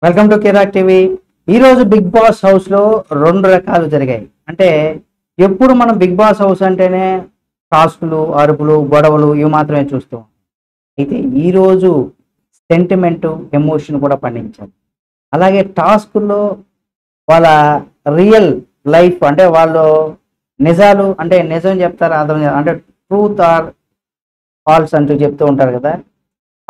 Welcome to Kirak TV. ఈరోజు big boss హౌస్లో రెండు రకాలు జరిగాయి. అంటే ఎప్పుడు మనం బిగ్ బాస్ హౌస్ అంటేనే టాస్కులు, అరుపులు, గొడవలు ఇవి మాత్రమే చూస్తాం. అయితే ఈరోజు సెంటిమెంట్, ఎమోషన్ కూడా పండించారు. అలాగే టాస్కుల్లో వాళ్ళ రియల్ లైఫ్ అంటే వాళ్ళు నిజాలు అంటే నిజం చెప్తారు, అర్థం అంటే ట్రూత్ ఆర్ ఫాల్స్ అంటూ చెప్తూ ఉంటారు కదా,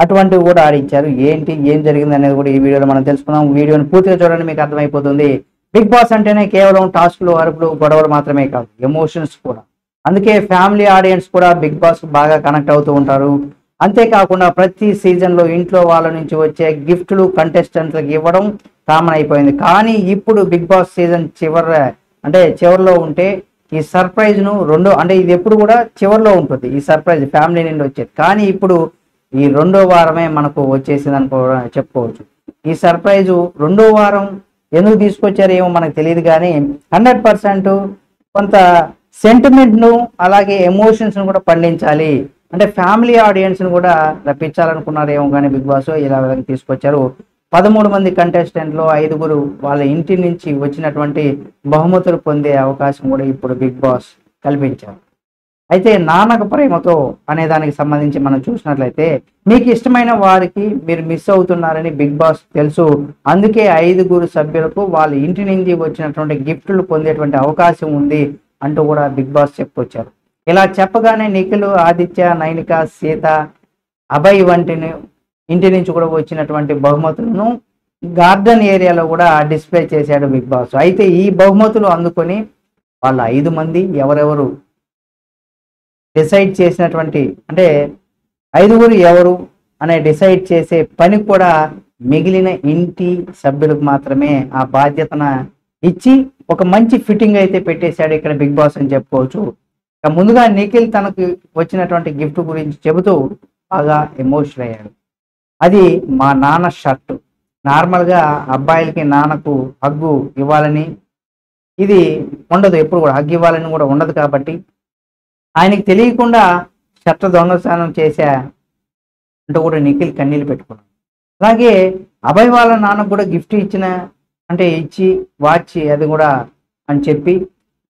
అటువంటివి కూడా ఆడించారు. ఏంటి ఏం జరిగింది అనేది కూడా ఈ వీడియోలో మనం తెలుసుకుందాం. వీడియోని పూర్తిగా చూడండి, మీకు అర్థమైపోతుంది. బిగ్ బాస్ అంటేనే కేవలం టాస్క్లు, అరుపులు, గొడవలు మాత్రమే కాదు, ఎమోషన్స్ కూడా. అందుకే ఫ్యామిలీ ఆడియన్స్ కూడా బిగ్ బాస్ బాగా కనెక్ట్ అవుతూ ఉంటారు. అంతేకాకుండా ప్రతి సీజన్లో ఇంట్లో వాళ్ళ నుంచి వచ్చే గిఫ్ట్లు కంటెస్టెంట్లకు ఇవ్వడం కామన్ అయిపోయింది. కానీ ఇప్పుడు బిగ్ బాస్ సీజన్ చివరిలో ఉంటే ఈ సర్ప్రైజ్ను అంటే ఇది ఎప్పుడు కూడా చివరిలో ఉంటుంది, ఈ సర్ప్రైజ్ ఫ్యామిలీ నుండి వచ్చేది. కానీ ఇప్పుడు ఈ రెండో వారమే మనకు వచ్చేసిందని చెప్పుకోవచ్చు. ఈ సర్ప్రైజు రెండో వారం ఎందుకు తీసుకొచ్చారేమో మనకు తెలియదు, కానీ 100% కొంత సెంటిమెంట్ను అలాగే ఎమోషన్స్ను కూడా పండించాలి, అంటే ఫ్యామిలీ ఆడియన్స్ను కూడా రప్పించాలనుకున్నారేమో. కానీ బిగ్ బాస్ ఇలా తీసుకొచ్చారు. 13 మంది కంటెస్టెంట్లు 5గురు వాళ్ళ ఇంటి నుంచి వచ్చినటువంటి బహుమతులు పొందే అవకాశం కూడా ఇప్పుడు బిగ్ బాస్ కల్పించారు. అయితే నాన్నకు ప్రేమతో అనే దానికి సంబంధించి మనం చూసినట్లయితే, మీకు ఇష్టమైన వారికి మీరు మిస్ అవుతున్నారని బిగ్ బాస్ తెలుసు. అందుకే 5గురు సభ్యులకు వాళ్ళ ఇంటి నుంచి వచ్చినటువంటి గిఫ్ట్లు పొందేటువంటి అవకాశం ఉంది అంటూ కూడా బిగ్ బాస్ చెప్పుకొచ్చారు. ఇలా చెప్పగానే నిఖిల్, ఆదిత్య, నైనిక, సీత, అభయ్ వంటిని ఇంటి నుంచి కూడా వచ్చినటువంటి బహుమతులను గార్డెన్ ఏరియాలో కూడా డిస్ప్లే చేశాడు బిగ్ బాస్. అయితే ఈ బహుమతులు అందుకొని వాళ్ళ 5 మంది ఎవరెవరు డిసైడ్ చేసినటువంటి అంటే 5గురు ఎవరు అనే డిసైడ్ చేసే పని కూడా మిగిలిన ఇంటి సభ్యులకు మాత్రమే ఆ బాధ్యతను ఇచ్చి ఒక మంచి ఫిట్టింగ్ అయితే పెట్టేశాడు ఇక్కడ బిగ్ బాస్ అని చెప్పుకోవచ్చు. ఇక ముందుగా నిఖిల్ తనకు వచ్చినటువంటి గిఫ్ట్ గురించి చెబుతూ బాగా ఎమోషనల్ అయ్యాడు. అది మా నాన్న షర్టు. నార్మల్గా అబ్బాయిలకి నాన్నకు హగ్గు ఇవ్వాలని ఇది ఉండదు, ఎప్పుడు కూడా హగ్గు ఇవ్వాలని కూడా ఉండదు. కాబట్టి ఆయనకి తెలియకుండా షర్ట్ దొంగతనం చేశా అంటూ కూడా నిఖిల్ కన్నీళ్ళు పెట్టుకున్నాడు. అలాగే అభయ్ వాళ్ళ నాన్నకు కూడా గిఫ్ట్ ఇచ్చి వాచ్ అది కూడా అని చెప్పి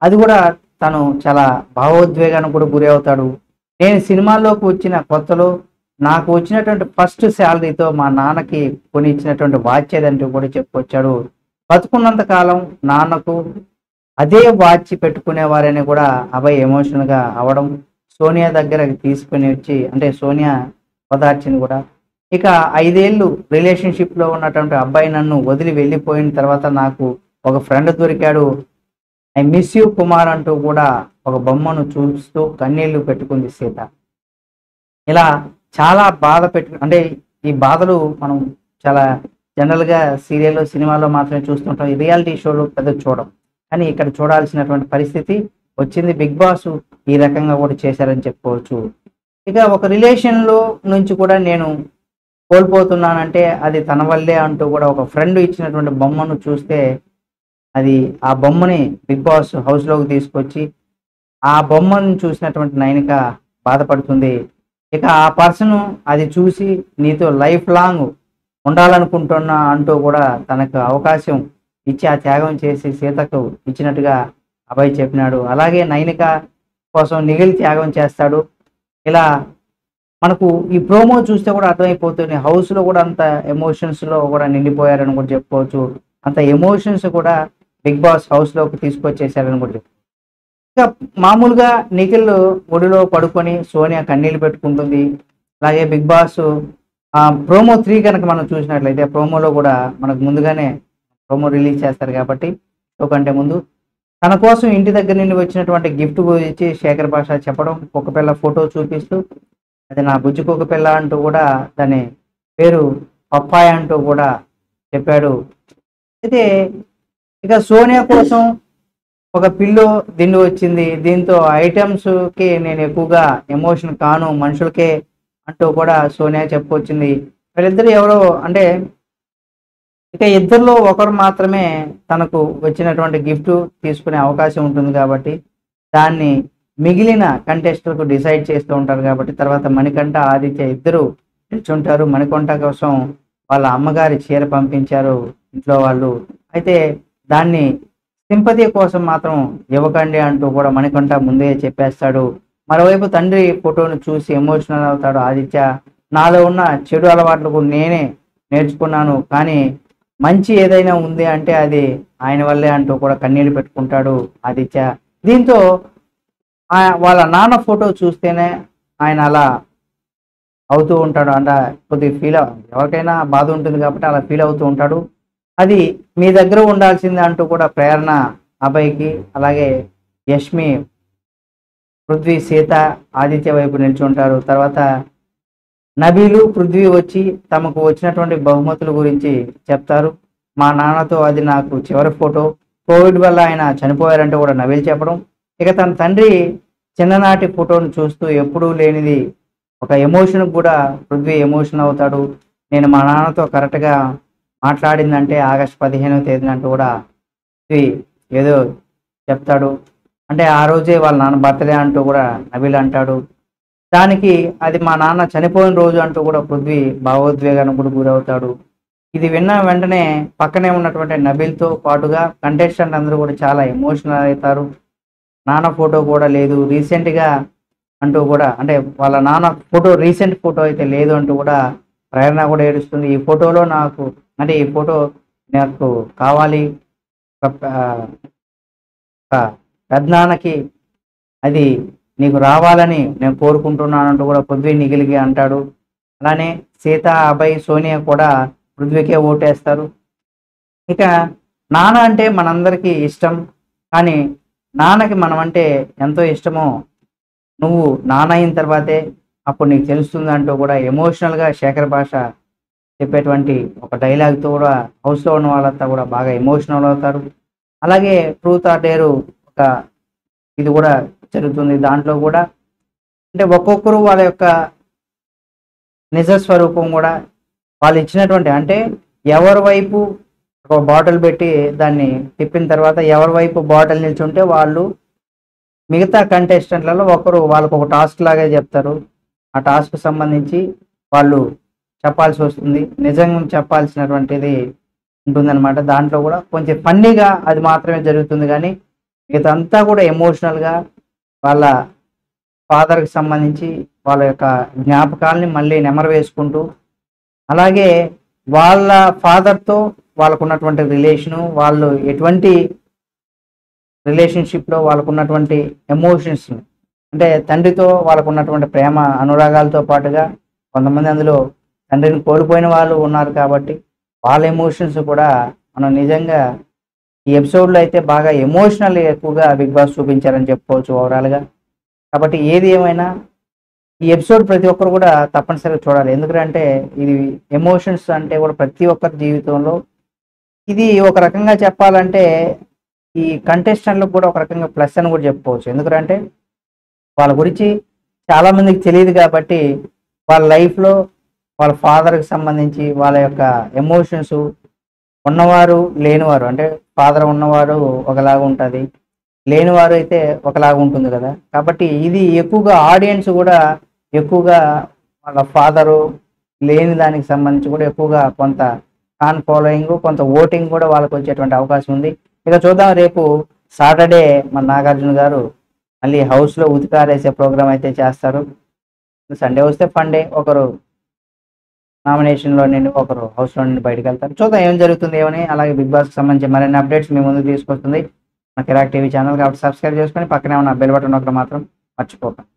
అది కూడా తను చాలా భావోద్వేగానికి కూడా గురి అవుతాడు. నేను సినిమాల్లోకి వచ్చిన కొత్తలో నాకు వచ్చినటువంటి ఫస్ట్ శాలరీతో మా నాన్నకి కొని ఇచ్చినటువంటి వాచ్ ఏదంటూ కూడా చెప్పుకొచ్చాడు. బతుకున్నంత కాలం నాన్నకు అదే వాచ్ పెట్టుకునేవారని కూడా అభయ్ ఎమోషనల్గా అవడం, సోనియా దగ్గరకు తీసుకుని వచ్చి అంటే సోనియా ఓదార్చింది కూడా. ఇక 5 ఏళ్ళు రిలేషన్షిప్లో ఉన్నటువంటి అబ్బాయి నన్ను వదిలి వెళ్ళిపోయిన తర్వాత నాకు ఒక ఫ్రెండ్ దొరికాడు, ఐ మిస్ యూ కుమార్ అంటూ కూడా ఒక బొమ్మను చూస్తూ కన్నీళ్లు పెట్టుకుంది సీత. ఇలా చాలా బాధ అంటే ఈ బాధలు మనం చాలా జనరల్గా సీరియల్లో, సినిమాలో మాత్రమే చూస్తుంటాం, ఈ రియాలిటీ షోలో పెద్ద చూడం. కానీ ఇక్కడ చూడాల్సినటువంటి పరిస్థితి వచ్చింది. బిగ్ బాస్ ఈ రకంగా కూడా చేశారని చెప్పుకోవచ్చు. ఇక ఒక రిలేషన్లో నుంచి కూడా నేను కోల్పోతున్నానంటే అది తన వల్లే అంటూ కూడా ఒక ఫ్రెండ్ ఇచ్చినటువంటి బొమ్మను చూస్తే ఆ బొమ్మని బిగ్ బాస్ హౌస్లోకి తీసుకొచ్చి ఆ బొమ్మను చూసినటువంటి నైనిక బాధపడుతుంది. ఇక ఆ పర్సన్ అది చూసి నీతో లైఫ్ లాంగ్ ఉండాలనుకుంటున్నా అంటూ కూడా తనకు అవకాశం ఇచ్చి ఆ త్యాగం చేసి సీతకు ఇచ్చినట్టుగా అభయ్ చెప్పినాడు. అలాగే నైనిక కోసం నిఖిల్ త్యాగం చేస్తాడు. ఇలా మనకు ఈ ప్రోమో చూస్తే కూడా అర్థమైపోతుంది, హౌస్లో కూడా అంత ఎమోషన్స్లో కూడా నిండిపోయారని కూడా చెప్పుకోవచ్చు. అంత ఎమోషన్స్ కూడా బిగ్ బాస్ హౌస్లోకి తీసుకొచ్చేసారని కూడా చెప్పుకోవచ్చు. ఇక మామూలుగా నిఖిల్ ఒడిలో పడుకొని సోనియా కన్నీళ్ళు పెట్టుకుంటుంది. అలాగే బిగ్ బాస్ ప్రోమో 3 కనుక మనం చూసినట్లయితే ప్రోమోలో కూడా మనకు ముందుగానే ప్రోమో రిలీజ్ చేస్తారు కాబట్టి కంటే ముందు తన కోసం ఇంటి దగ్గర నుండి వచ్చినటువంటి గిఫ్ట్ గురించి శేఖర్ భాష చెప్పడం, కుక్కపిల్ల ఫోటో చూపిస్తూ అది నా బుజ్జి కుక్కపిల్ల అంటూ కూడా దాని పేరు పప్పాయ అంటూ కూడా చెప్పాడు. అయితే ఇక సోనియా కోసం ఒక పిల్లో దిండు వచ్చింది, దీంతో ఐటమ్స్కి నేను ఎక్కువగా ఎమోషన్ కాను, మనుషులకే అంటూ కూడా సోనియా చెప్పుకొచ్చింది. వీళ్ళిద్దరు ఎవరో అంటే ఇక ఇద్దరిలో ఒకరు మాత్రమే తనకు వచ్చినటువంటి గిఫ్ట్ తీసుకునే అవకాశం ఉంటుంది కాబట్టి దాన్ని మిగిలిన కంటెస్టర్లకు డిసైడ్ చేస్తూ ఉంటారు. కాబట్టి తర్వాత మణికంఠ, ఆదిత్య ఇద్దరు నిల్చుంటారు. మణికంఠ కోసం వాళ్ళ అమ్మగారి చీర పంపించారు ఇంట్లో వాళ్ళు. అయితే దాన్ని సింపతి కోసం మాత్రం ఇవ్వకండి అంటూ కూడా మణికంఠ ముందే చెప్పేస్తాడు. మరోవైపు తండ్రి ఫోటోను చూసి ఎమోషనల్ అవుతాడు ఆదిత్య. నాలో ఉన్న చెడు అలవాట్లకు నేనే నేర్చుకున్నాను, కానీ మంచి ఏదైనా ఉంది అంటే అది ఆయన వల్లే అంటూ కూడా కన్నీళ్లు పెట్టుకుంటాడు ఆదిత్య. దీంతో వాళ్ళ నాన్న ఫోటో చూస్తేనే ఆయన అలా అవుతూ ఉంటాడు. అంటే కొద్దిగా ఎవరికైనా బాధ ఉంటుంది కాబట్టి అలా ఫీల్ అవుతూ ఉంటాడు. అది మీ దగ్గర ఉండాల్సిందే అంటూ కూడా ప్రేరణ అభయ్కి, అలాగే యష్మి, పృథ్వీ, సీత ఆదిత్య వైపు నిల్చుంటారు. తర్వాత నబీలు, పృథ్వీ వచ్చి తమకు వచ్చినటువంటి బహుమతుల గురించి చెప్తారు. మా నాన్నతో అది నాకు చివరి ఫోటో, కోవిడ్ వల్ల ఆయన చనిపోయారంటే కూడా నబీల్ చెప్పడం. ఇక తన తండ్రి చిన్ననాటి ఫోటోను చూస్తూ ఎప్పుడూ లేనిది ఒక ఎమోషన్ కూడా పృథ్వీ ఎమోషన్ అవుతాడు. నేను మా నాన్నతో కరెక్ట్గా మాట్లాడిందంటే ఆగస్టు 15వ తేదీన అంటూ కూడా పృథ్వీ ఏదో చెప్తాడు. అంటే ఆ రోజే వాళ్ళ నాన్న బర్త్డే అంటూ కూడా నబీల్ అంటాడు. దానికి అది మా నాన్న చనిపోయిన రోజు అంటూ కూడా పృథ్వీ భావోద్వేగానికి కూడా గురవుతాడు. ఇది విన్న వెంటనే పక్కనే ఉన్నటువంటి నబీల్తో పాటుగా కంటెస్టెంట్ అందరూ కూడా చాలా ఎమోషనల్ అవుతారు. నాన్న ఫోటో కూడా లేదు రీసెంట్గా అంటూ కూడా, అంటే వాళ్ళ నాన్న ఫోటో రీసెంట్ ఫోటో అయితే లేదు అంటూ కూడా ప్రేరణ కూడా ఏడుస్తుంది. ఈ ఫోటోలో నాకు, అంటే ఈ ఫోటో నాకు కావాలి, పెద్దనాన్నకి అది నీకు రావాలని నేను కోరుకుంటున్నాను అంటూ కూడా పృథ్వీ నిగిలిగి అంటాడు. అలానే సీత, అభయ్, సోనియా కూడా పృథ్వీకే ఓటేస్తారు. ఇక నాన్న అంటే మనందరికీ ఇష్టం, కానీ నాన్నకి మనం అంటే ఎంతో ఇష్టమో నువ్వు నాన్న అయిన తర్వాతే అప్పుడు నీకు తెలుస్తుంది అంటూ కూడా ఎమోషనల్గా శేఖర్ భాష చెప్పేటువంటి ఒక డైలాగ్తో కూడా హౌస్లో ఉన్న వాళ్ళంతా కూడా బాగా ఎమోషనల్ అవుతారు. అలాగే ట్రూత్ ఆర్ డేర్ ఒక ఇది కూడా జరుగుతుంది. దాంట్లో కూడా అంటే ఒక్కొక్కరు వాళ్ళ యొక్క నిజ స్వరూపం కూడా వాళ్ళు ఇచ్చినటువంటి, అంటే ఎవరి వైపు ఒక బాటిల్ పెట్టి దాన్ని తిప్పిన తర్వాత ఎవరి వైపు బాటిల్ నిల్చుంటే వాళ్ళు మిగతా కంటెస్టెంట్లలో ఒకరు వాళ్ళకు ఒక టాస్క్ లాగే చెప్తారు. ఆ టాస్క్ సంబంధించి వాళ్ళు చెప్పాల్సి వస్తుంది, నిజంగా చెప్పాల్సినటువంటిది ఉంటుందన్నమాట. దాంట్లో కూడా కొంచెం ఫన్నీగా అది మాత్రమే జరుగుతుంది, కానీ ఇదంతా కూడా ఎమోషనల్గా వాళ్ళ ఫాదర్కి సంబంధించి వాళ్ళ యొక్క జ్ఞాపకాలని మళ్ళీ నెమరు వేసుకుంటూ, అలాగే వాళ్ళ ఫాదర్తో వాళ్ళకు ఉన్నటువంటి రిలేషను, వాళ్ళు ఎటువంటి రిలేషన్షిప్లో వాళ్ళకు ఉన్నటువంటి ఎమోషన్స్, అంటే తండ్రితో వాళ్ళకు ఉన్నటువంటి ప్రేమ అనురాగాలతో పాటుగా కొంతమంది అందులో తండ్రిని కోల్పోయిన వాళ్ళు ఉన్నారు కాబట్టి వాళ్ళ ఎమోషన్స్ కూడా మనం నిజంగా ఈ ఎపిసోడ్లో అయితే బాగా ఎమోషనల్ ఎక్కువగా బిగ్ బాస్ చూపించారని చెప్పుకోవచ్చు ఓవరాల్గా. కాబట్టి ఏది ఏమైనా ఈ ఎపిసోడ్ ప్రతి ఒక్కరు కూడా తప్పనిసరిగా చూడాలి. ఎందుకంటే ఇది ఎమోషన్స్ అంటే కూడా ప్రతి ఒక్కరి జీవితంలో ఇది ఒక రకంగా చెప్పాలంటే ఈ కంటెస్టెంట్లకు కూడా ఒక రకంగా ప్లస్ అని కూడా చెప్పుకోవచ్చు. ఎందుకంటే వాళ్ళ గురించి చాలామందికి తెలియదు కాబట్టి వాళ్ళ లైఫ్లో వాళ్ళ ఫాదర్కి సంబంధించి వాళ్ళ యొక్క ఎమోషన్స్ ఉన్నవారు లేనివారు, అంటే ఫాదర్ ఉన్నవారు ఒకలాగా ఉంటుంది, లేనివారు అయితే ఒకలాగా ఉంటుంది కదా. కాబట్టి ఇది ఎక్కువగా ఆడియన్స్ కూడా ఎక్కువగా వాళ్ళ ఫాదరు లేని దానికి సంబంధించి కూడా ఎక్కువగా కొంత ఫ్యాన్ ఫాలోయింగ్, కొంత ఓటింగ్ కూడా వాళ్ళకు వచ్చేటువంటి అవకాశం ఉంది. ఇక చూద్దాం, రేపు సాటర్డే మన నాగార్జున గారు మళ్ళీ హౌస్లో ఉతికారేసే ప్రోగ్రామ్ అయితే చేస్తారు. సండే వస్తే ఫండే, ఒకరు నామినేషన్లో నుండి ఒకరు హౌస్లో నుండి బయటకు వెళ్తారు. చూద్దాం ఏం జరుగుతుంది ఏమని. అలాగే బిగ్ బాస్కి సంబంధించి మరిన్ని అప్డేట్స్ మీ ముందుకు తీసుకొస్తుంది మన కిరాక్ టీవీ ఛానల్. కాబట్టి సబ్స్క్రైబ్ చేసుకొని పక్కనే ఉన్న బెల్ బటన్ ఒకటి మాత్రం మర్చిపోకండి.